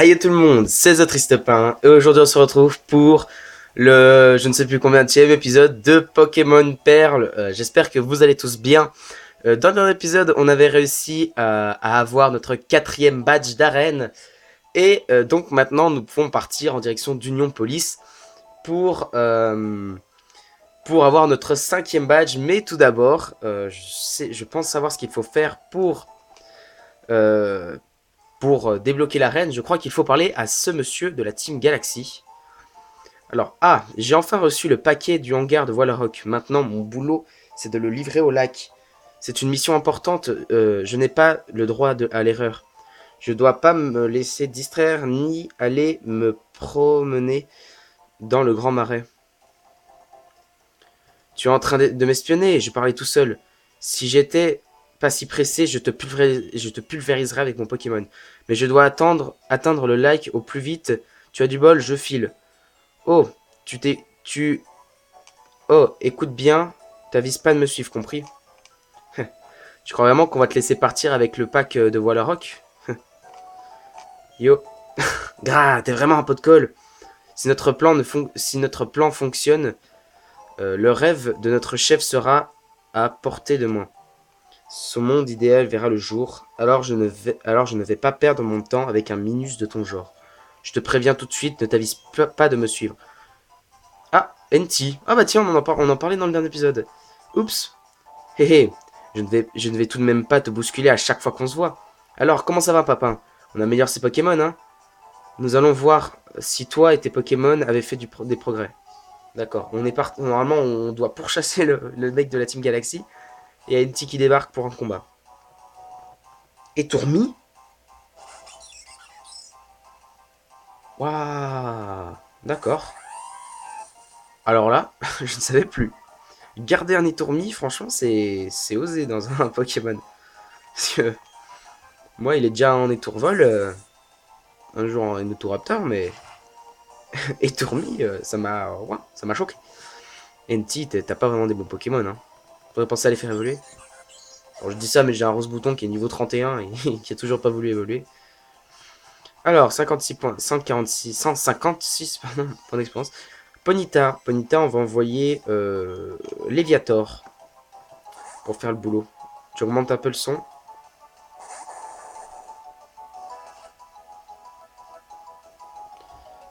Hi tout le monde, c'est The Tristepin et aujourd'hui on se retrouve pour le je ne sais plus combienième épisode de Pokémon Perle. J'espère que vous allez tous bien. Dans le dernier épisode, on avait réussi à avoir notre quatrième badge d'arène et donc maintenant nous pouvons partir en direction d'Union Police pour, euh, pour avoir notre cinquième badge. Mais tout d'abord, je pense savoir ce qu'il faut faire euh, pour débloquer l'arène. Je crois qu'il faut parler à ce monsieur de la Team Galaxy. Alors, j'ai enfin reçu le paquet du hangar de Voilarock. Maintenant, mon boulot, c'est de le livrer au lac. C'est une mission importante, je n'ai pas le droit à l'erreur. Je dois pas me laisser distraire ni aller me promener dans le grand marais. Tu es en train de m'espionner, je parlais tout seul. Si j'étais pas si pressé, je te pulvériserais avec mon Pokémon. Mais je dois atteindre le lac au plus vite. Tu as du bol, je file. Oh, tu t'es... Tu... Oh, écoute bien, t'avises pas de me suivre, compris? Tu crois vraiment qu'on va te laisser partir avec le pack de Wallarok? Yo. Gras, t'es vraiment un pot de colle. Si notre plan fonctionne, le rêve de notre chef sera à portée de main. Son monde idéal verra le jour, alors je ne vais pas perdre mon temps avec un minus de ton genre. Je te préviens tout de suite, ne t'avise pas de me suivre. Ah, NT. Ah bah tiens, on en parlait dans le dernier épisode. Oups. Hé hé, je ne vais tout de même pas te bousculer à chaque fois qu'on se voit. Alors, comment ça va, papin? On améliore ses Pokémon, hein? Nous allons voir si toi et tes Pokémon avaient fait des progrès. D'accord. Normalement, on doit pourchasser le mec de la Team Galaxy. Et il y a NT qui débarque pour un combat. Et Tourmi? Waouh. D'accord. Alors là, je ne savais plus. Garder un Itourmi, franchement, c'est osé dans un Pokémon. Parce que moi, il est déjà en étourvol, un jour en Enotoraptor, mais Itourmi, ça m'a choqué. NT, t'as pas vraiment des bons Pokémon, hein. Faudrait penser à les faire évoluer. Alors je dis ça, mais j'ai un Rose Bouton qui est niveau 31 et qui a toujours pas voulu évoluer. Alors, 56 points, 146, 156 pardon, points d'expérience. Ponyta, on va envoyer Léviator pour faire le boulot. Tu augmentes un peu le son.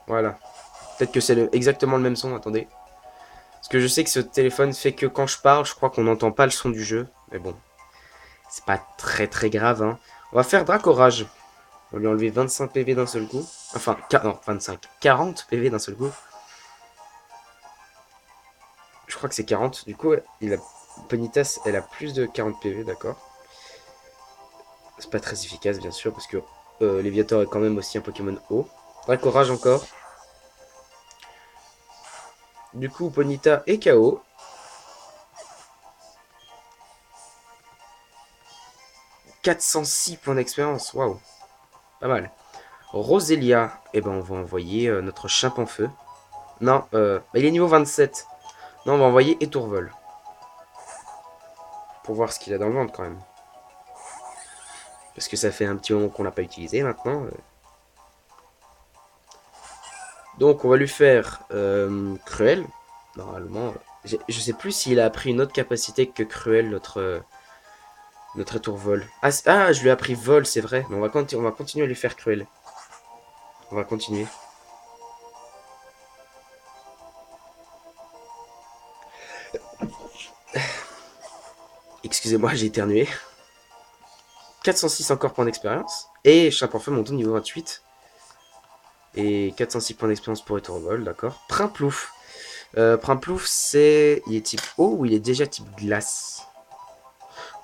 Voilà. Peut-être que c'est exactement le même son, attendez. Parce que je sais que ce téléphone fait que quand je parle, je crois qu'on n'entend pas le son du jeu. Mais bon, c'est pas très très grave, hein. On va faire Dracorage. On va lui enlever 25 PV d'un seul coup. Enfin, non, 25. 40 PV d'un seul coup. Je crois que c'est 40. Du coup, Ponytas, elle a plus de 40 PV, d'accord. C'est pas très efficace, bien sûr, parce que Léviator est quand même aussi un Pokémon haut. Dracorage encore. Du coup, Ponyta est KO. 406 points d'expérience, waouh, pas mal. Roselia, eh ben on va envoyer notre chimp en feu. Non, il est niveau 27. Non, on va envoyer Étourvol. Pour voir ce qu'il a dans le ventre quand même. Parce que ça fait un petit moment qu'on l'a pas utilisé maintenant. Donc on va lui faire Cruel. Normalement, je sais plus s'il a appris une autre capacité que Cruel, notre Étourvol. Je lui ai appris Vol, c'est vrai. Mais on va continuer à lui faire Cruel. On va continuer. Excusez-moi, j'ai éternué. 406 encore points d'expérience. Et Chimp en feu monte au niveau 28. Et 406 points d'expérience pour Étourvol, d'accord. Primplouf. Primplouf, il est type eau ou il est déjà type glace?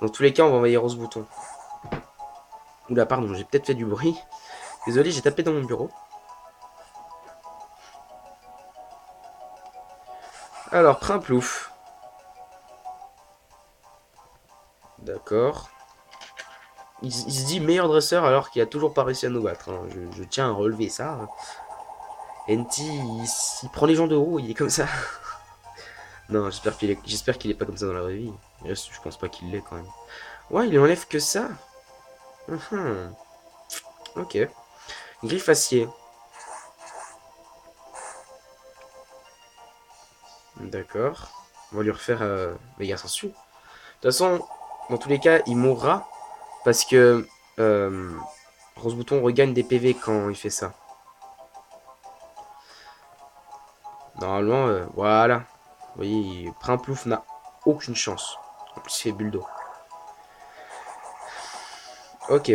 Dans tous les cas, on va envoyer Rose Bouton. Oula, pardon, j'ai peut-être fait du bruit. Désolé, j'ai tapé dans mon bureau. Alors, Primplouf. D'accord. Il se dit meilleur dresseur alors qu'il a toujours pas réussi à nous battre, hein. Je tiens à relever ça. NT, il prend les gens de haut, il est comme ça. Non, j'espère qu'il est pas comme ça dans la vraie vie. Je pense pas qu'il l'est quand même. Ouais, il enlève que ça. Ok. Griffe acier. D'accord. On va lui refaire méga sensu. De toute façon, dans tous les cas, il mourra. Parce que Rose Bouton regagne des PV quand il fait ça. Normalement, voilà. Vous voyez, Primplouf n'a aucune chance. En plus, il fait bulle d'eau. Ok.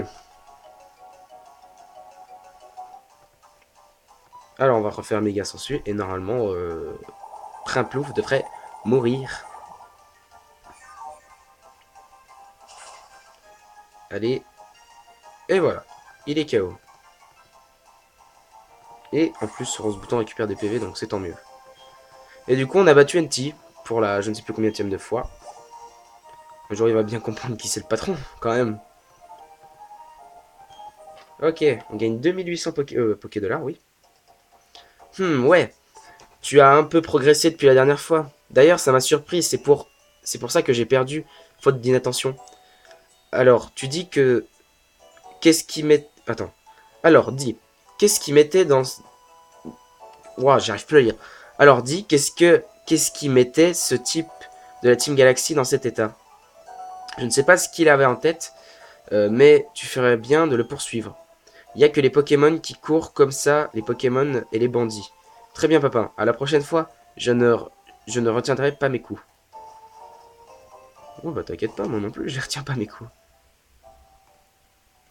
Alors, on va refaire méga sensu. Et normalement, Primplouf devrait mourir. Allez. Et voilà. Il est KO. Et en plus, Rose Bouton récupère des PV, donc c'est tant mieux. Et du coup, on a battu NT pour la je ne sais plus combien de fois. Un jour, il va bien comprendre qui c'est le patron, quand même. Ok, on gagne 2800 Poké Dollars, oui. Ouais. Tu as un peu progressé depuis la dernière fois. D'ailleurs, ça m'a surpris, c'est pour ça que j'ai perdu, faute d'inattention. Alors, tu dis que... Qu'est-ce qui met... Attends. Alors, dis, qu'est-ce qui mettait dans... Ouah, j'arrive plus à lire. Alors, dis, qu'est-ce qui mettait ce type de la Team Galaxy dans cet état? Je ne sais pas ce qu'il avait en tête, mais tu ferais bien de le poursuivre. Il n'y a que les Pokémon qui courent comme ça, les Pokémon et les bandits. Très bien, papa. À la prochaine fois, je ne retiendrai pas mes coups. Oh, bah t'inquiète pas, moi non plus, je retiens pas mes coups.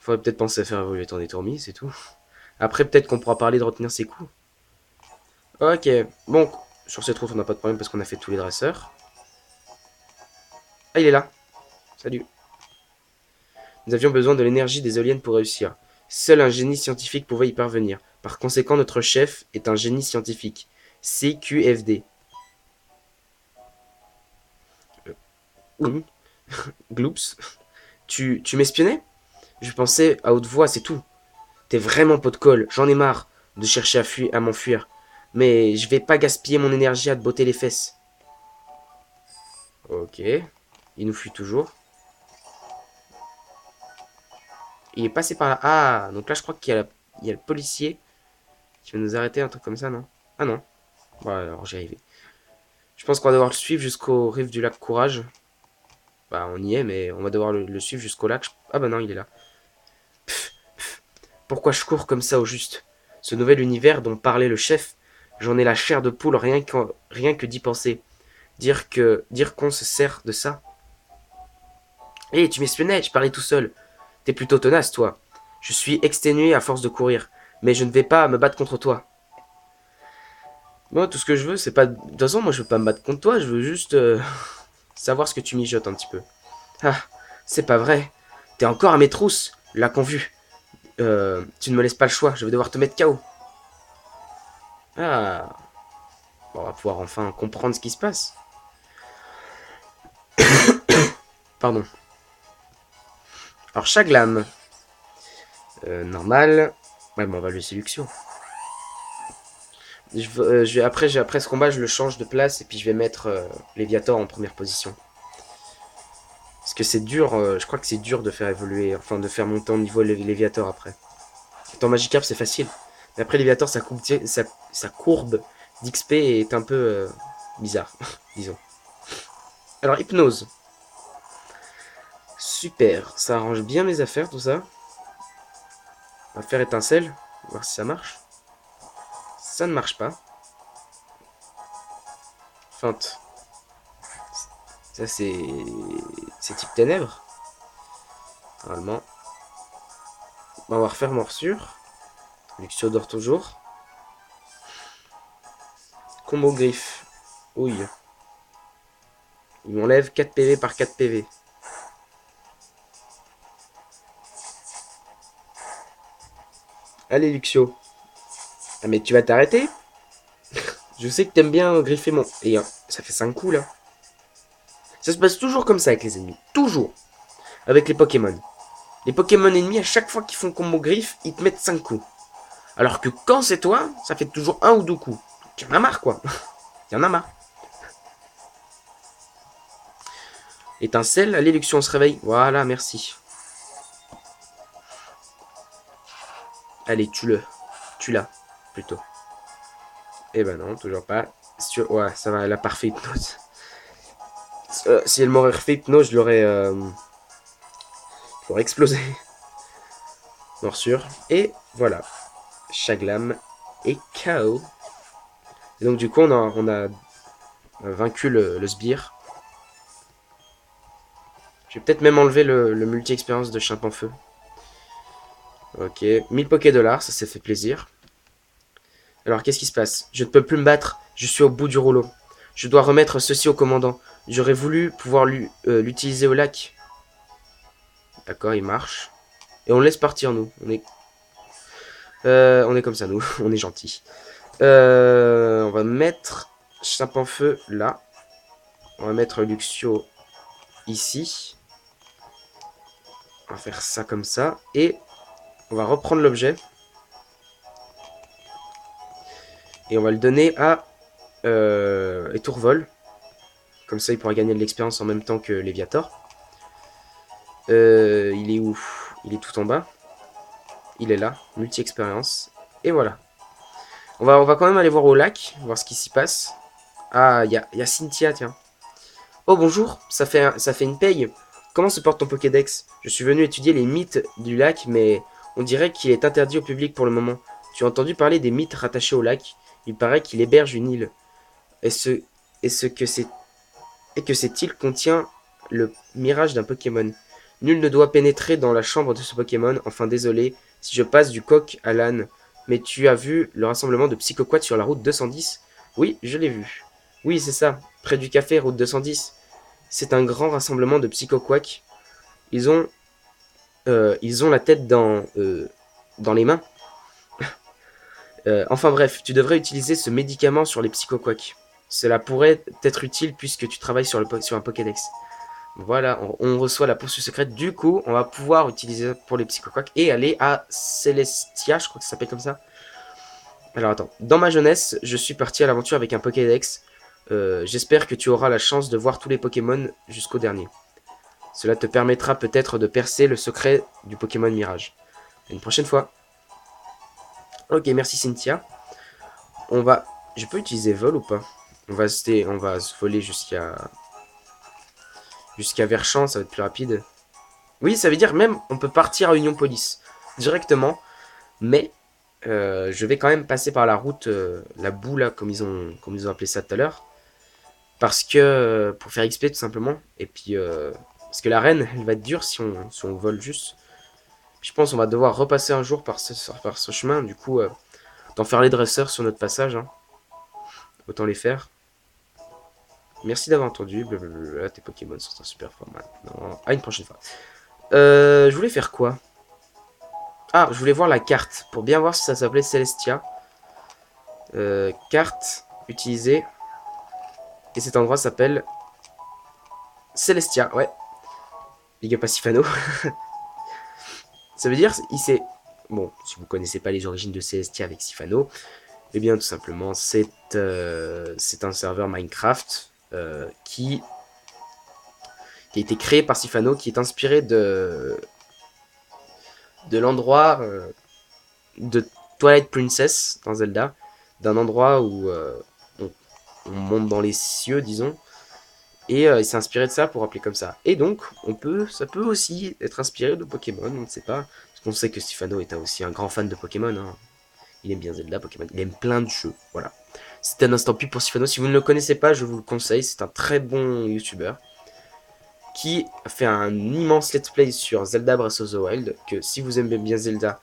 Faudrait peut-être penser à faire évoluer ton étourmi, c'est tout. Après, peut-être qu'on pourra parler de retenir ses coups. Ok, bon, sur cette route, on n'a pas de problème parce qu'on a fait tous les dresseurs. Ah, il est là. Salut. Nous avions besoin de l'énergie des éoliennes pour réussir. Seul un génie scientifique pouvait y parvenir. Par conséquent, notre chef est un génie scientifique. CQFD. Gloops. Tu m'espionnais? Je pensais à haute voix, c'est tout. T'es vraiment pot de colle, j'en ai marre de chercher à m'enfuir. Mais je vais pas gaspiller mon énergie à te botter les fesses. Ok. Il nous fuit toujours. Il est passé par là. Ah, donc là je crois il y a le policier qui va nous arrêter, un truc comme ça, non? Ah non. Bon, alors j'y arrivé. Je pense qu'on va devoir le suivre jusqu'au rive du lac Courage. Bah on y est, mais on va devoir le suivre jusqu'au lac. Ah bah non, il est là. Pourquoi je cours comme ça au juste? Ce nouvel univers dont parlait le chef, j'en ai la chair de poule rien que d'y penser. Dire qu'on se sert de ça. Hé, tu m'espionnais, je parlais tout seul. T'es plutôt tenace, toi. Je suis exténué à force de courir, mais je ne vais pas me battre contre toi. Moi, tout ce que je veux, c'est pas... De toute façon, moi, je veux pas me battre contre toi, je veux juste savoir ce que tu mijotes un petit peu. Ah, c'est pas vrai. T'es encore à mes trousses, là qu'on vu. Tu ne me laisses pas le choix, je vais devoir te mettre KO. Ah, bon, on va pouvoir enfin comprendre ce qui se passe. Pardon. Alors, Chaglam. Normal. Ouais, bon, on va le laisser Luxio. Après ce combat, je le change de place et puis je vais mettre Léviator en première position. Parce que c'est dur, je crois que c'est dur de faire évoluer, enfin de faire monter en niveau Léviator après. Dans Magikarp, c'est facile. Mais après Léviator, sa courbe d'XP est un peu bizarre, disons. Alors, Hypnose. Super, ça arrange bien mes affaires, tout ça. On va faire étincelle, voir si ça marche. Ça ne marche pas. Feinte. Ça, c'est type ténèbres. Normalement. On va refaire morsure. Luxio dort toujours. Combo griffe. Ouille. Il m'enlève 4 PV par 4 PV. Allez, Luxio. Ah, mais tu vas t'arrêter? Je sais que t'aimes bien griffer mon... Et ça fait 5 coups, là. Ça se passe toujours comme ça avec les ennemis. Toujours. Avec les Pokémon. Les Pokémon ennemis, à chaque fois qu'ils font combo griffe, ils te mettent 5 coups. Alors que quand c'est toi, ça fait toujours 1 ou 2 coups. Il y en a marre, quoi. Il y en a marre. Étincelle, allez, Luxio, on se réveille. Voilà, merci. Allez, tue-le. Tue-la, plutôt. Eh ben non, toujours pas. Ouais, ça va, elle a parfait hypnose. Si elle m'aurait refait hypnose, je l'aurais explosé. Morsure. Et voilà. Chaglam et KO. Et donc du coup, on a vaincu le sbire. Je vais peut-être même enlever le multi-expérience de Chimp en feu. Ok, 1000 $, ça fait plaisir. Alors, qu'est-ce qui se passe? Je ne peux plus me battre, je suis au bout du rouleau. Je dois remettre ceci au commandant. J'aurais voulu pouvoir l'utiliser au lac. D'accord, il marche. Et on le laisse partir, nous. On est comme ça, nous. On est gentil. On va mettre Chimp en feu là. On va mettre Luxio ici. On va faire ça comme ça. Et on va reprendre l'objet. Et on va le donner à Etourvol. Comme ça, il pourra gagner de l'expérience en même temps que Léviator. Il est où? Il est tout en bas. Il est là. Multi-expérience. Et voilà. On va quand même aller voir au lac. Voir ce qui s'y passe. Ah, il y a Cynthia, tiens. Oh, bonjour. Ça fait une paye. Comment se porte ton Pokédex? Je suis venu étudier les mythes du lac, mais on dirait qu'il est interdit au public pour le moment. Tu as entendu parler des mythes rattachés au lac? Il paraît qu'il héberge une île. Est-ce est-ce que c'est et que cette île contient le mirage d'un Pokémon. Nul ne doit pénétrer dans la chambre de ce Pokémon. Enfin, désolé si je passe du coq à l'âne. Mais tu as vu le rassemblement de Psychoquat sur la route 210? Oui, je l'ai vu. Oui, c'est ça, près du café, route 210. C'est un grand rassemblement de Psychoquack. Ils ont, ils ont la tête dans les mains. Enfin bref, tu devrais utiliser ce médicament sur les Psychoquack. Cela pourrait être utile puisque tu travailles sur un Pokédex. Voilà, on reçoit la poursuite secrète. Du coup, on va pouvoir utiliser pour les Psychoquack et aller à Celestia, je crois que ça s'appelle comme ça. Alors attends, dans ma jeunesse, je suis parti à l'aventure avec un Pokédex. J'espère que tu auras la chance de voir tous les Pokémon jusqu'au dernier. Cela te permettra peut-être de percer le secret du Pokémon Mirage. À une prochaine fois. Ok, merci Cynthia. On va... Je peux utiliser vol ou pas? On va se voler jusqu'à Verchamp, ça va être plus rapide. Oui, ça veut dire même on peut partir à Union Police directement, mais je vais quand même passer par la route, la boue là, comme ils ont appelé ça tout à l'heure, parce que pour faire XP tout simplement, et puis parce que l'arène, elle va être dure si on vole juste. Je pense qu'on va devoir repasser un jour par ce chemin, du coup, d'en faire les dresseurs sur notre passage, hein. Autant les faire. Merci d'avoir entendu, blablabla, tes Pokémon sont un super format. Non, à une prochaine fois. Je voulais faire quoi? Ah, je voulais voir la carte, pour bien voir si ça s'appelait Celestia. Carte, utilisée. Et cet endroit s'appelle Celestia, ouais. Big up à Sifano. Ça veut dire, il s'est... Bon, si vous connaissez pas les origines de Celestia avec Sifano, eh bien tout simplement, c'est un serveur Minecraft qui a été créé par Sifano, qui est inspiré de l'endroit de Twilight Princess dans Zelda, d'un endroit où on monte dans les cieux, disons, et il s'est inspiré de ça pour appeler comme ça. Et donc, ça peut aussi être inspiré de Pokémon, on ne sait pas, parce qu'on sait que Sifano est aussi un grand fan de Pokémon, hein. Il aime bien Zelda, Pokémon, il aime plein de jeux, voilà. C'était un instant pub pour Sifano, si vous ne le connaissez pas, je vous le conseille, c'est un très bon YouTuber, qui a fait un immense let's play sur Zelda Breath of the Wild, que si vous aimez bien Zelda,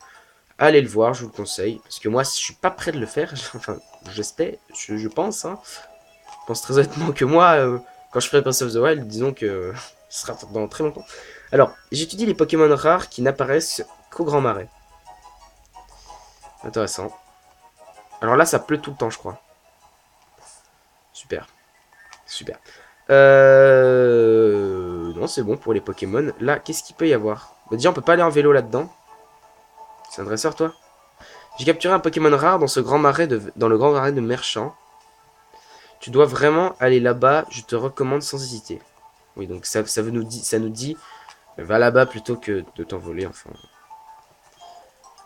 allez le voir, je vous le conseille, parce que moi, je suis pas prêt de le faire, enfin, j'espère, je pense, hein. Je pense très honnêtement que moi, quand je ferai Breath of the Wild, disons que ce sera dans très longtemps. Alors, j'étudie les Pokémon rares qui n'apparaissent qu'au Grand Marais. Intéressant. Alors là, ça pleut tout le temps, je crois. Super. Super. Non, c'est bon pour les Pokémon. Là, qu'est-ce qu'il peut y avoir? Bah, déjà, on peut pas aller en vélo là-dedans. C'est un dresseur, toi? J'ai capturé un Pokémon rare dans dans le grand marais de Merchant. Tu dois vraiment aller là-bas, je te recommande sans hésiter. Oui, donc ça nous dit va là-bas plutôt que de t'envoler, enfin.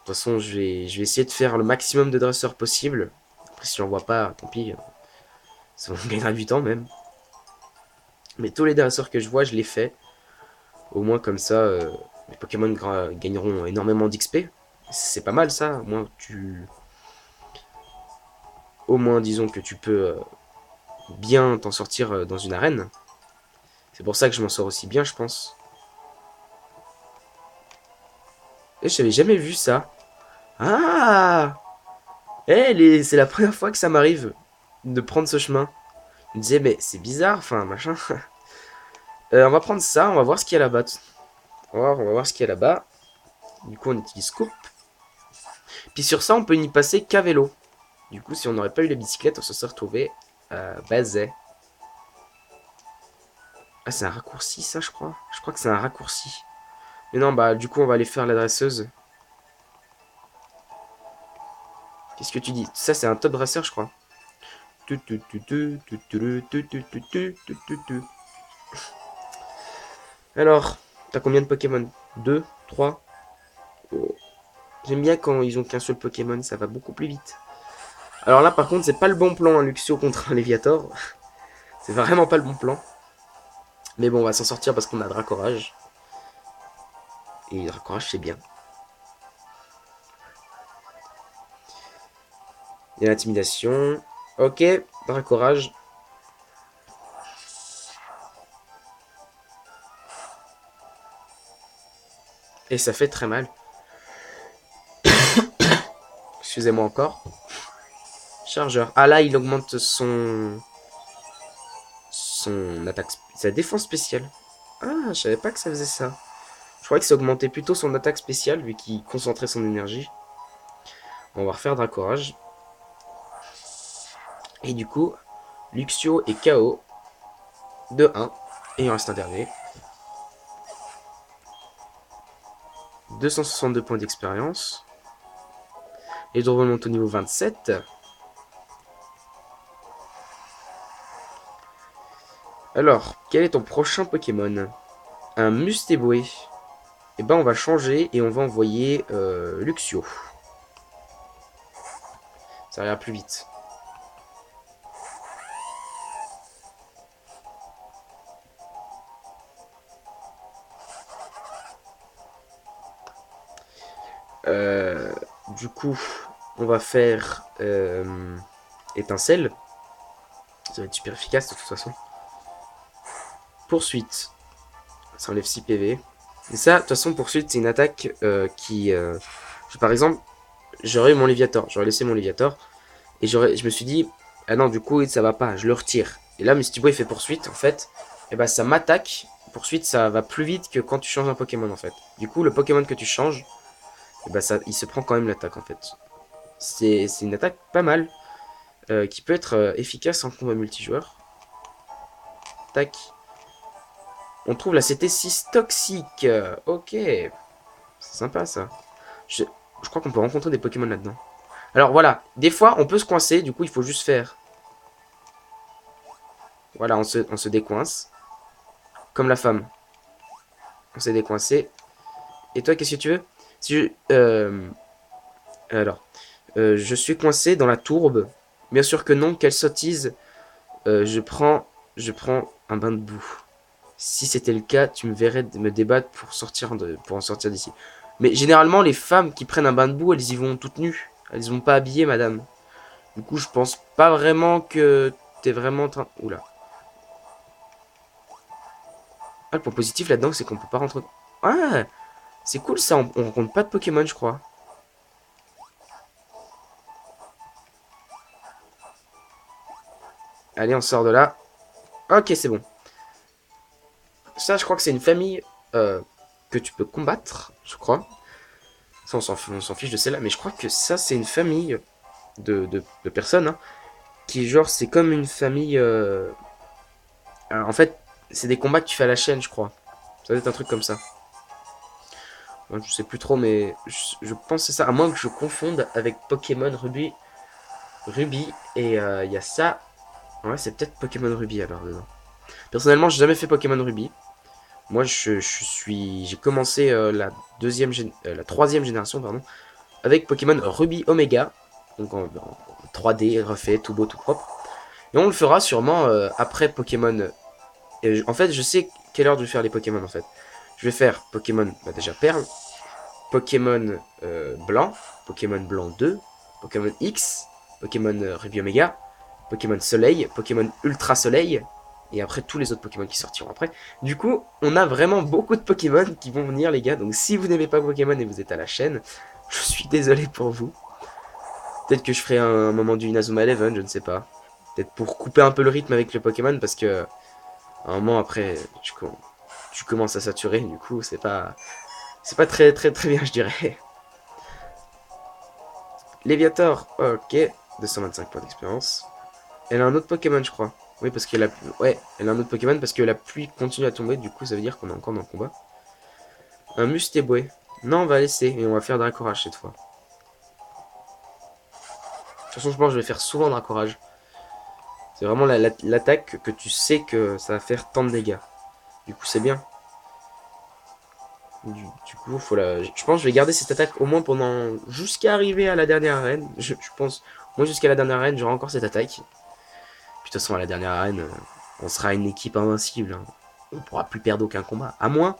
façon, je vais essayer de faire le maximum de dresseurs possible. Après, si j'en vois pas, tant pis. Ça me gagnera du temps même. Mais tous les dresseurs que je vois, je les fais. Au moins comme ça, les Pokémon gagneront énormément d'XP. C'est pas mal ça. Au moins disons que tu peux bien t'en sortir dans une arène. C'est pour ça que je m'en sors aussi bien, je pense. Et je n'avais jamais vu ça. Ah, c'est la première fois que ça m'arrive de prendre ce chemin. Je me disais, mais c'est bizarre, enfin, machin. On va prendre ça, on va voir ce qu'il y a là-bas. On va voir ce qu'il y a là-bas. Du coup, on utilise Scoop. Puis sur ça, on peut n'y passer qu'à vélo. Du coup, si on n'aurait pas eu la bicyclette, on se serait retrouvé à Bazet. Ah, c'est un raccourci, ça, je crois. Je crois que c'est un raccourci. Mais non, bah, du coup, on va aller faire la dresseuse. Qu'est-ce que tu dis? Ça, c'est un top dresseur, je crois. Alors, t'as combien de Pokémon? 2, 3. Oh. J'aime bien quand ils ont qu'un seul Pokémon, ça va beaucoup plus vite. Alors là, par contre, c'est pas le bon plan, hein, Luxio contre un Léviator. C'est vraiment pas le bon plan. Mais bon, on va s'en sortir parce qu'on a Dracorage. Et Dracorage, c'est bien. Il y a l'intimidation. Ok, Dracorage. Et ça fait très mal. Excusez-moi encore. Chargeur. Ah là, il augmente son attaque, sa défense spéciale. Ah, je savais pas que ça faisait ça. Je croyais que ça augmentait plutôt son attaque spéciale vu qu'il concentrait son énergie. On va refaire Dracorage. Et du coup, Luxio est KO de 1. Et il en reste un dernier. 262 points d'expérience. Et je remonte au niveau 27. Alors, quel est ton prochain Pokémon? Un Mustéboué. Et ben on va changer et on va envoyer Luxio. Ça ira plus vite. Du coup, on va faire étincelle. Ça va être super efficace de toute façon. Poursuite. Ça enlève 6 PV. Et ça, de toute façon, poursuite, c'est une attaque par exemple, j'aurais eu mon Léviator. J'aurais laissé mon Léviator. Et je me suis dit, ah non, du coup, ça va pas, je le retire. Et là, Misty Boy fait poursuite, en fait. Et bah, ça m'attaque. Poursuite, ça va plus vite que quand tu changes un Pokémon, en fait. Du coup, le Pokémon que tu changes, et bah, il se prend quand même l'attaque, en fait. C'est une attaque pas mal. Qui peut être efficace en combat multijoueur. Tac. On trouve la CT6 toxique. Ok. C'est sympa, ça. Je crois qu'on peut rencontrer des Pokémon là-dedans. Alors voilà, des fois on peut se coincer, du coup il faut juste faire. Voilà, on se décoince. Comme la femme. On s'est décoincé. Et toi, qu'est-ce que tu veux? Si je, alors, je suis coincé dans la tourbe. Bien sûr que non, quelle sottise. Je prends un bain de boue. Si c'était le cas, tu me verrais me débattre pour en sortir d'ici. Mais généralement, les femmes qui prennent un bain de boue, elles y vont toutes nues. Elles y vont pas habillées, madame. Du coup, je pense pas vraiment que t'es vraiment en train... Oula. Ah, le point positif là-dedans, c'est qu'on peut pas rentrer... Ah, c'est cool ça, on rencontre pas de Pokémon, je crois. Allez, on sort de là. Ok, c'est bon. Ça, je crois que c'est une famille que tu peux combattre, je crois. Ça, on s'en fiche de celle-là. Mais je crois que ça, c'est une famille de personnes. Hein, qui, genre, c'est comme une famille... en fait, c'est des combats que tu fais à la chaîne, je crois. Ça doit être un truc comme ça. Moi, je sais plus trop, mais je pense que c'est ça. À moins que je confonde avec Pokémon Ruby. Et il y a ça. Ouais, c'est peut-être Pokémon Ruby alors dedans. Personnellement, j'ai jamais fait Pokémon Ruby. Moi, j'ai commencé la troisième génération, pardon, avec Pokémon Ruby Omega, donc en 3D, refait, tout beau, tout propre. Et on le fera sûrement après Pokémon. En fait, je sais quelle heure je vais faire les Pokémon en fait. Je vais faire Pokémon, bah déjà Perle, Pokémon Blanc, Pokémon Blanc 2, Pokémon X, Pokémon Ruby Omega, Pokémon Soleil, Pokémon Ultra Soleil, et après tous les autres Pokémon qui sortiront après. Du coup, on a vraiment beaucoup de Pokémon qui vont venir les gars, donc si vous n'aimez pas Pokémon et vous êtes à la chaîne, je suis désolé pour vous. Peut-être que je ferai un moment du Inazuma Eleven, je ne sais pas. Peut-être pour couper un peu le rythme avec le Pokémon, parce que à un moment après, tu commences à saturer, du coup, c'est pas très très très bien, je dirais. Léviator, ok, 225 points d'expérience. Elle a un autre Pokémon, je crois. Oui, parce qu'elle a... Ouais, elle a un autre Pokémon parce que la pluie continue à tomber, du coup, ça veut dire qu'on est encore dans le combat. Un Mustéboué. Non, on va laisser, et on va faire Dracorage cette fois. De toute façon, je pense que je vais faire souvent Dracorage. C'est vraiment l'attaque que tu sais que ça va faire tant de dégâts. Du coup, c'est bien. Du coup, je pense que je vais garder cette attaque au moins pendant... Jusqu'à arriver à la dernière arène. Je pense... Moi, jusqu'à la dernière arène, j'aurai encore cette attaque. Puis, de toute façon, à la dernière arène, on sera une équipe invincible. Hein. On ne pourra plus perdre aucun combat. À moins,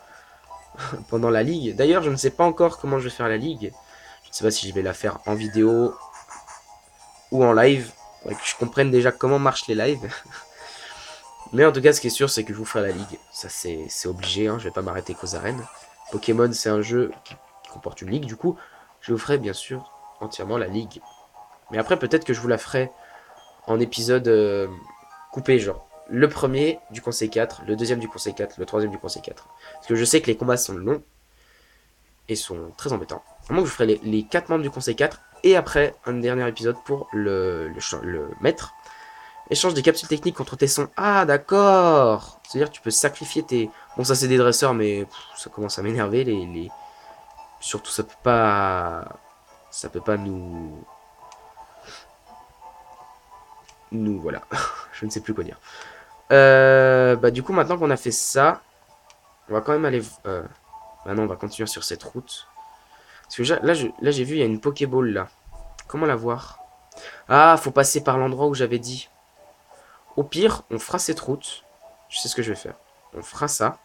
pendant la ligue. D'ailleurs, je ne sais pas encore comment je vais faire la ligue. Je ne sais pas si je vais la faire en vidéo ou en live. Faudrait que je comprenne déjà comment marchent les lives. Mais en tout cas, ce qui est sûr, c'est que je vous ferai la ligue. Ça, c'est obligé. Hein. Je vais pas m'arrêter qu'aux arènes. Pokémon, c'est un jeu qui comporte une ligue. Du coup, je vous ferai bien sûr entièrement la ligue. Mais après, peut-être que je vous la ferai en épisode coupé, genre le premier du conseil 4, le deuxième du conseil 4, le troisième du conseil 4. Parce que je sais que les combats sont longs et sont très embêtants. Vraiment, je vous ferai les 4 membres du conseil 4 et après un dernier épisode pour le maître. Échange des capsules techniques contre tes sons. Ah, d'accord. C'est-à-dire que tu peux sacrifier tes... Bon, ça c'est des dresseurs, mais ça commence à m'énerver. Surtout, ça peut pas... Ça peut pas nous... Voilà. Je ne sais plus quoi dire. Bah du coup, maintenant qu'on a fait ça, on va quand même aller... Bah non, on va continuer sur cette route. Parce que là j'ai vu, il y a une Pokéball, là. Comment la voir? Ah, faut passer par l'endroit où j'avais dit. Au pire, on fera cette route. Je sais ce que je vais faire. On fera ça.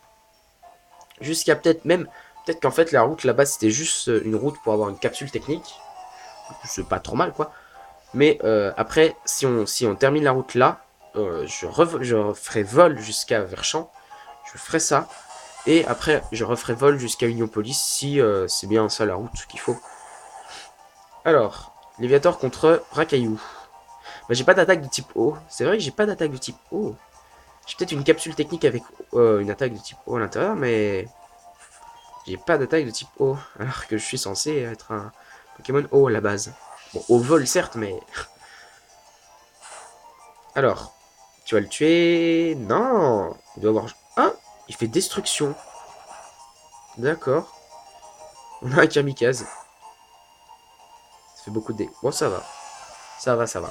Jusqu'à peut-être même... Peut-être qu'en fait, la route là-bas, c'était juste une route pour avoir une capsule technique. C'est pas trop mal, quoi. Mais après, si on termine la route là, je referai vol jusqu'à Verchamp. Je ferai ça. Et après, je referai vol jusqu'à Union Police si c'est bien ça la route qu'il faut. Alors, Léviator contre Rakaillou. Bah, j'ai pas d'attaque de type O. C'est vrai que j'ai pas d'attaque de type O. J'ai peut-être une capsule technique avec une attaque de type O à l'intérieur, mais j'ai pas d'attaque de type O. Alors que je suis censé être un Pokémon O à la base. Bon, au vol certes, mais... Alors, tu vas le tuer... Non. Il doit avoir... Ah, il fait destruction. D'accord. On a un kamikaze. Ça fait beaucoup de dégâts. Bon, ça va. Ça va, ça va.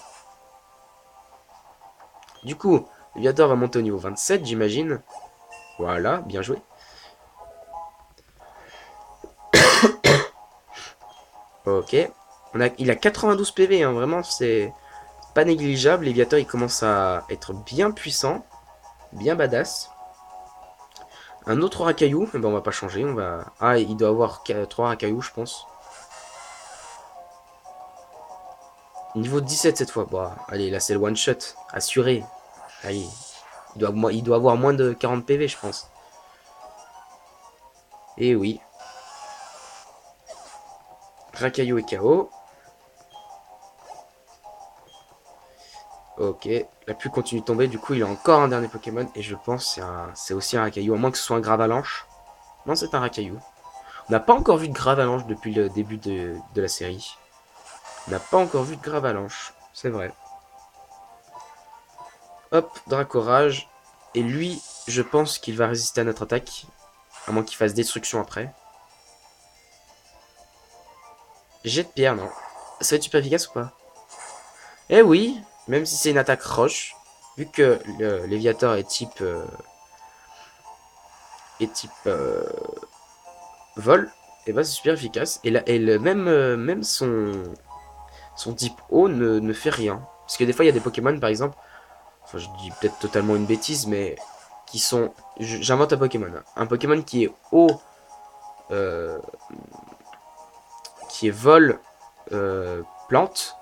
Du coup, Léviator va monter au niveau 27, j'imagine. Voilà, bien joué. Ok. Il a 92 PV, hein, vraiment, c'est pas négligeable. Léviator, il commence à être bien puissant, bien badass. Un autre Rakaillou, eh ben, on va pas changer, on va... Ah, il doit avoir 3 Rakaillou, je pense. Niveau 17 cette fois. Bon, allez, là, c'est le one-shot, assuré. Allez, il doit avoir moins de 40 PV, je pense. Et oui. Rakaillou est KO. Ok, la pluie continue de tomber, du coup il a encore un dernier Pokémon, et je pense que c'est aussi un Rakaillou, à moins que ce soit un Gravalanche. Non, c'est un Rakaillou. On n'a pas encore vu de Gravalanche depuis le début de la série. On n'a pas encore vu de Gravalanche, c'est vrai. Hop, Dracorage. Et lui, je pense qu'il va résister à notre attaque, à moins qu'il fasse destruction après. Jet de pierre, non. Ça va être super efficace ou pas? Eh oui, même si c'est une attaque roche, vu que le Léviator est type... vol. Et bah c'est super efficace. Et, là, même son type eau ne fait rien. Parce que des fois il y a des Pokémon par exemple, enfin je dis peut-être totalement une bêtise, mais qui sont... J'invente un Pokémon. Hein. Un Pokémon qui est eau, euh, qui est vol, plante.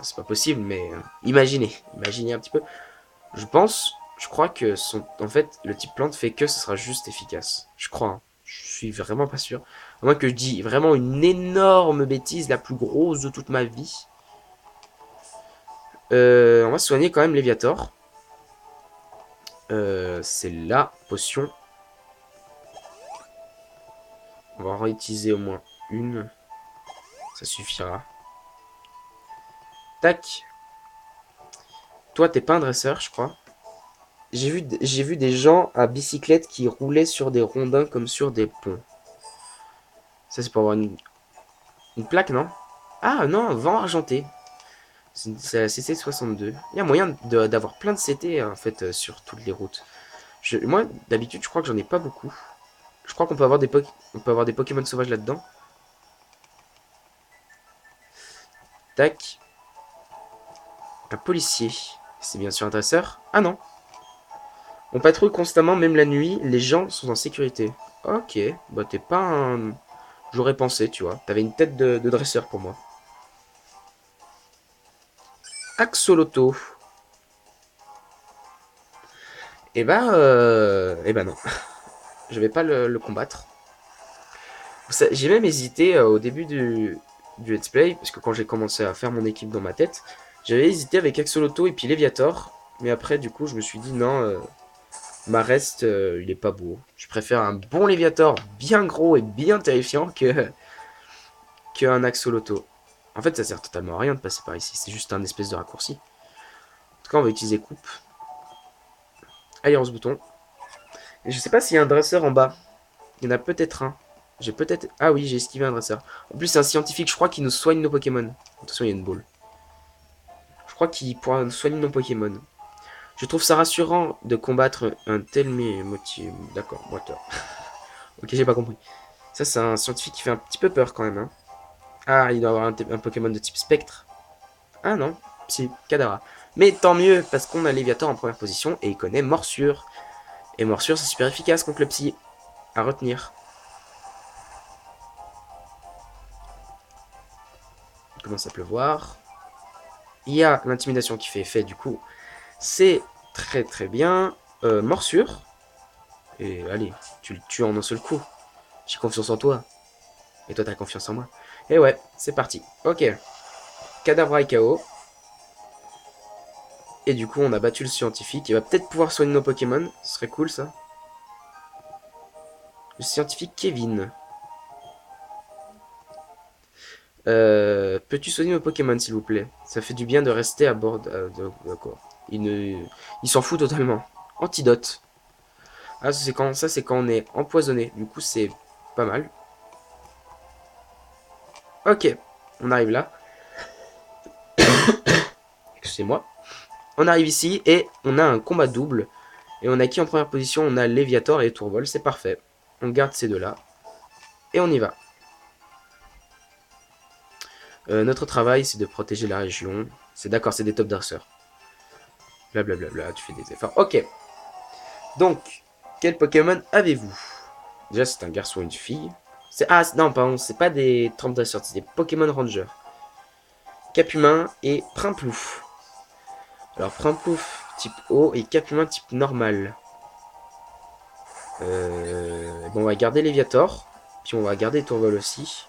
C'est pas possible, mais imaginez un petit peu. Je crois que en fait, le type plante fait que ce sera juste efficace. Je crois. Hein. Je suis vraiment pas sûr. À moins que je dis vraiment une énorme bêtise, la plus grosse de toute ma vie. On va soigner quand même Léviator. C'est la potion. On va en réutiliser au moins une. Ça suffira. Tac. Toi, t'es pas un dresseur, je crois. J'ai vu des gens à bicyclette qui roulaient sur des rondins comme sur des ponts. Ça, c'est pour avoir une plaque, non? Ah non, vent argenté. C'est la CC62. Il y a moyen d'avoir plein de CT en fait sur toutes les routes. Moi, d'habitude, je crois que j'en ai pas beaucoup. Je crois qu'on peut avoir on peut avoir des Pokémon sauvages là-dedans. Tac. Un policier. C'est bien sûr un dresseur. Ah non. On patrouille constamment, même la nuit. Les gens sont en sécurité. Ok. Bah t'es pas un... J'aurais pensé, tu vois. T'avais une tête de dresseur pour moi. Axoloto. Eh ben non. Je vais pas le combattre. J'ai même hésité au début du let's play, parce que quand j'ai commencé à faire mon équipe dans ma tête, j'avais hésité avec Axoloto et puis Léviator, mais après du coup je me suis dit non, Marest il est pas beau. Je préfère un bon Léviator bien gros et bien terrifiant qu'un Axoloto. En fait ça sert totalement à rien de passer par ici, c'est juste un espèce de raccourci. En tout cas on va utiliser coupe. Allez on se bouton. Et je sais pas s'il y a un dresseur en bas. Il y en a peut-être un. J'ai peut-être... Ah oui, j'ai esquivé un dresseur. En plus, c'est un scientifique, je crois, qui nous soigne nos Pokémon. Attention, il y a une boule. Je crois qu'il pourra nous soigner nos Pokémon. Je trouve ça rassurant de combattre un tel motif. D'accord, moteur. Ok, j'ai pas compris. Ça, c'est un scientifique qui fait un petit peu peur quand même. Hein. Ah, il doit avoir un Pokémon de type spectre. Ah non, si, Kadara. Mais tant mieux, parce qu'on a Léviator en première position et il connaît Morsure. Et Morsure, c'est super efficace contre le psy. À retenir. Il commence à pleuvoir. Il y a l'intimidation qui fait effet du coup. C'est très très bien. Morsure. Et allez, tu le tues en un seul coup. J'ai confiance en toi. Et toi t'as confiance en moi. Et ouais, c'est parti. Ok. Cadavra et KO. Et du coup on a battu le scientifique. Il va peut-être pouvoir soigner nos Pokémon. Ce serait cool ça. Le scientifique Kevin. Peux-tu soigner nos Pokémon s'il vous plaît? Ça fait du bien de rester à bord. D'accord. Il s'en fout totalement. Antidote. Ah, ça c'est quand on est empoisonné. Du coup, c'est pas mal. Ok, on arrive là. Excusez-moi. On arrive ici et on a un combat double. Et on a qui en première position? On a Léviator et Tourvol. C'est parfait. On garde ces deux-là. Et on y va. Notre travail, c'est de protéger la région. C'est d'accord, c'est des top dresseurs. Blablabla, tu fais des efforts. Ok. Donc, quel Pokémon avez-vous? Déjà, c'est un garçon et une fille. Ah, non, pardon, c'est pas des top dresseurs, c'est des Pokémon Rangers. Capumin et Primplouf. Alors, Primplouf type eau et Capumin type normal. Bon, on va garder Léviator. Puis on va garder Tourvol aussi.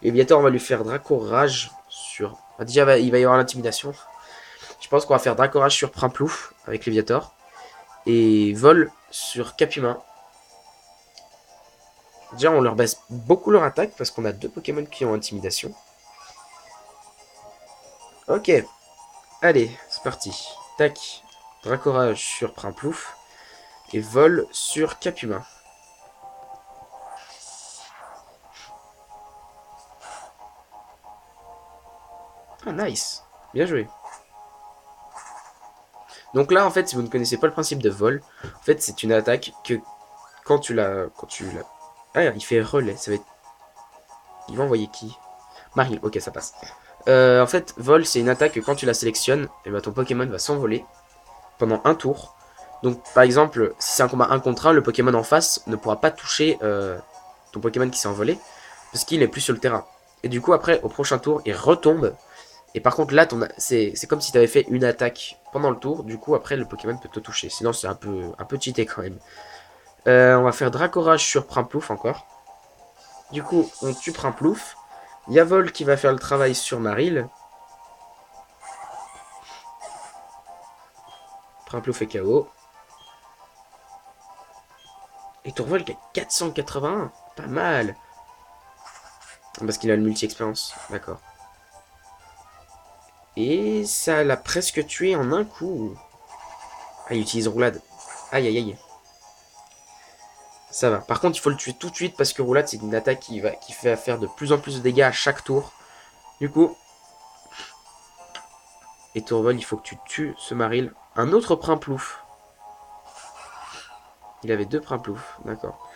Léviator, on va lui faire Draco Rage sur... Ah, déjà, il va y avoir l'intimidation. Je pense qu'on va faire Draco Rage sur Primplouf avec Léviator. Et Vol sur Capumin. Déjà, on leur baisse beaucoup leur attaque parce qu'on a deux Pokémon qui ont intimidation. Ok. Allez, c'est parti. Tac. Draco Rage sur Primplouf. Et Vol sur Capumin. Ah, nice. Bien joué. Donc là, en fait, si vous ne connaissez pas le principe de vol, en fait, c'est une attaque que quand tu la... Ah, il fait relais. Ça va être Il va envoyer qui? Maril, ok, ça passe. En fait, vol, c'est une attaque que quand tu la sélectionnes, et ben ton Pokémon va s'envoler pendant un tour. Donc, par exemple, si c'est un combat 1 contre 1, le Pokémon en face ne pourra pas toucher ton Pokémon qui s'est envolé, parce qu'il est plus sur le terrain. Et du coup, après, au prochain tour, il retombe. Et par contre, là, c'est comme si tu avais fait une attaque pendant le tour. Du coup, après, le Pokémon peut te toucher. Sinon, c'est un peu cheaté quand même. On va faire Dracorage sur Primplouf encore. Du coup, on tue Primplouf. Il y a Vol qui va faire le travail sur Maril. Primplouf est KO. Et Tourvol qui a 481. Pas mal. Parce qu'il a le multi-expérience. D'accord. Et ça l'a presque tué en un coup. Ah, il utilise roulade. Aïe, aïe, aïe. Ça va. Par contre, il faut le tuer tout de suite parce que roulade, c'est une attaque qui fait faire de plus en plus de dégâts à chaque tour. Du coup. Et Tourvol, il faut que tu tues ce Maril. Un autre Primplouf. Il avait deux Primplouf. D'accord.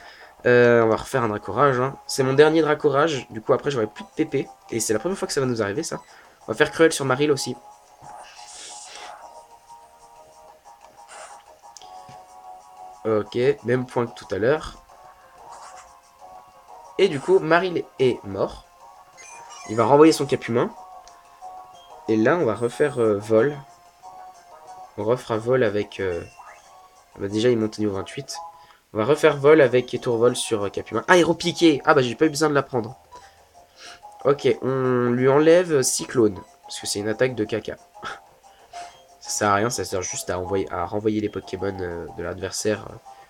On va refaire un Dracorage. Hein. C'est mon dernier Dracorage. Du coup, après, j'aurai plus de PP. Et c'est la première fois que ça va nous arriver, ça. On va faire Cruel sur Maril aussi. Ok, même point que tout à l'heure. Et du coup, Maril est mort. Il va renvoyer son cap humain. Et là, on va refaire vol. On refera vol avec... bah déjà, il monte au niveau 28. On va refaire vol avec Étourvol sur cap humain. Aéropiqué. Ah bah, j'ai pas eu besoin de la prendre. Ok, on lui enlève Cyclone. Parce que c'est une attaque de caca. Ça sert à rien, ça sert juste à renvoyer les Pokémon de l'adversaire.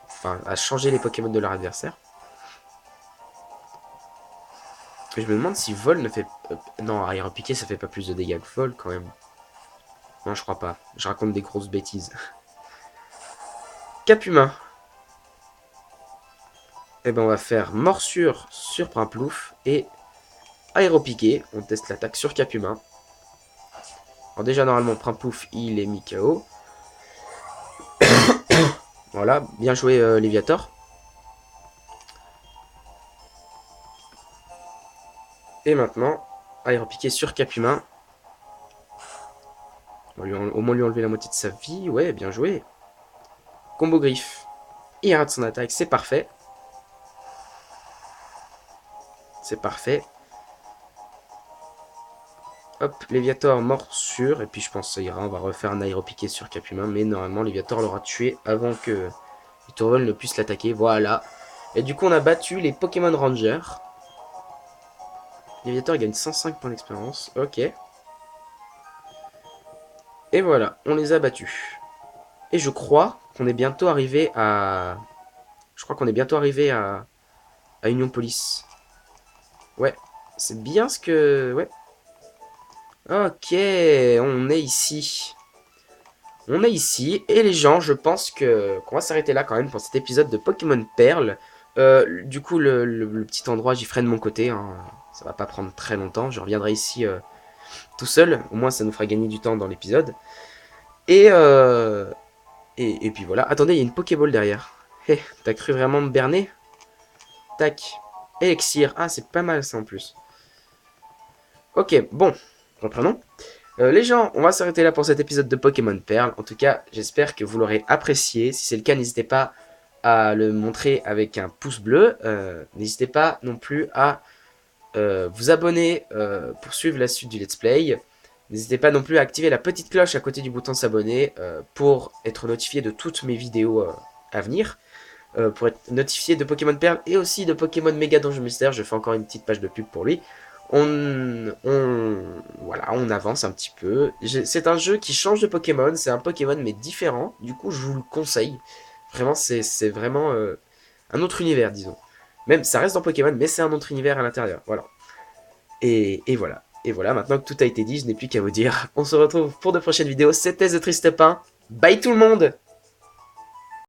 Enfin, à changer les Pokémon de leur adversaire. Et je me demande si Vol ne fait... non, Aéropiqué, ça fait pas plus de dégâts que Vol, quand même. Non, je crois pas. Je raconte des grosses bêtises. Cap humain. Et ben, on va faire Morsure sur Primplouf et Aéropiqué. On teste l'attaque sur Cap humain. Alors déjà, normalement, Primplouf, il est mis KO. Voilà, bien joué Léviator. Et maintenant, Aéropiqué sur Cap humain. On va au moins lui enlever la moitié de sa vie. Ouais, bien joué. Combo griffe. Il rate son attaque, c'est parfait. C'est parfait. Hop, Léviator morsure. Et puis je pense que ça ira. On va refaire un aéropiqué sur Cap humain. Mais normalement, Léviator l'aura tué avant que Tourvol ne puisse l'attaquer. Voilà. Et du coup, on a battu les Pokémon Rangers. Léviator gagne 105 points d'expérience. Ok. Et voilà, on les a battus. Et je crois qu'on est bientôt arrivé à... Je crois qu'on est bientôt arrivé à Union Police. Ouais, c'est bien ce que... Ouais. Ok, on est ici. On est ici, et les gens, je pense qu'on va s'arrêter là quand même pour cet épisode de Pokémon Perle. Du coup, le petit endroit, j'y ferai de mon côté. Hein. Ça va pas prendre très longtemps. Je reviendrai ici tout seul. Au moins, ça nous fera gagner du temps dans l'épisode. Et, et puis voilà. Attendez, il y a une Pokéball derrière. Hé, t'as cru vraiment me berner? Tac. Elixir. Ah, c'est pas mal ça en plus. Ok, bon. Reprenons. Les gens, on va s'arrêter là pour cet épisode de Pokémon Perle. En tout cas, j'espère que vous l'aurez apprécié. Si c'est le cas, n'hésitez pas à le montrer avec un pouce bleu. N'hésitez pas non plus à vous abonner pour suivre la suite du let's play. N'hésitez pas non plus à activer la petite cloche à côté du bouton s'abonner pour être notifié de toutes mes vidéos à venir. Pour être notifié de Pokémon Perle et aussi de Pokémon Méga Donjon Mystère. Je fais encore une petite page de pub pour lui. Voilà, on avance un petit peu. C'est un jeu qui change de Pokémon, c'est un Pokémon mais différent. Du coup, je vous le conseille. Vraiment, c'est vraiment un autre univers, disons. Même, ça reste dans Pokémon, mais c'est un autre univers à l'intérieur. Voilà. Et voilà. Et voilà, maintenant que tout a été dit, je n'ai plus qu'à vous dire. On se retrouve pour de prochaines vidéos. C'était The Triste Pain. Bye tout le monde!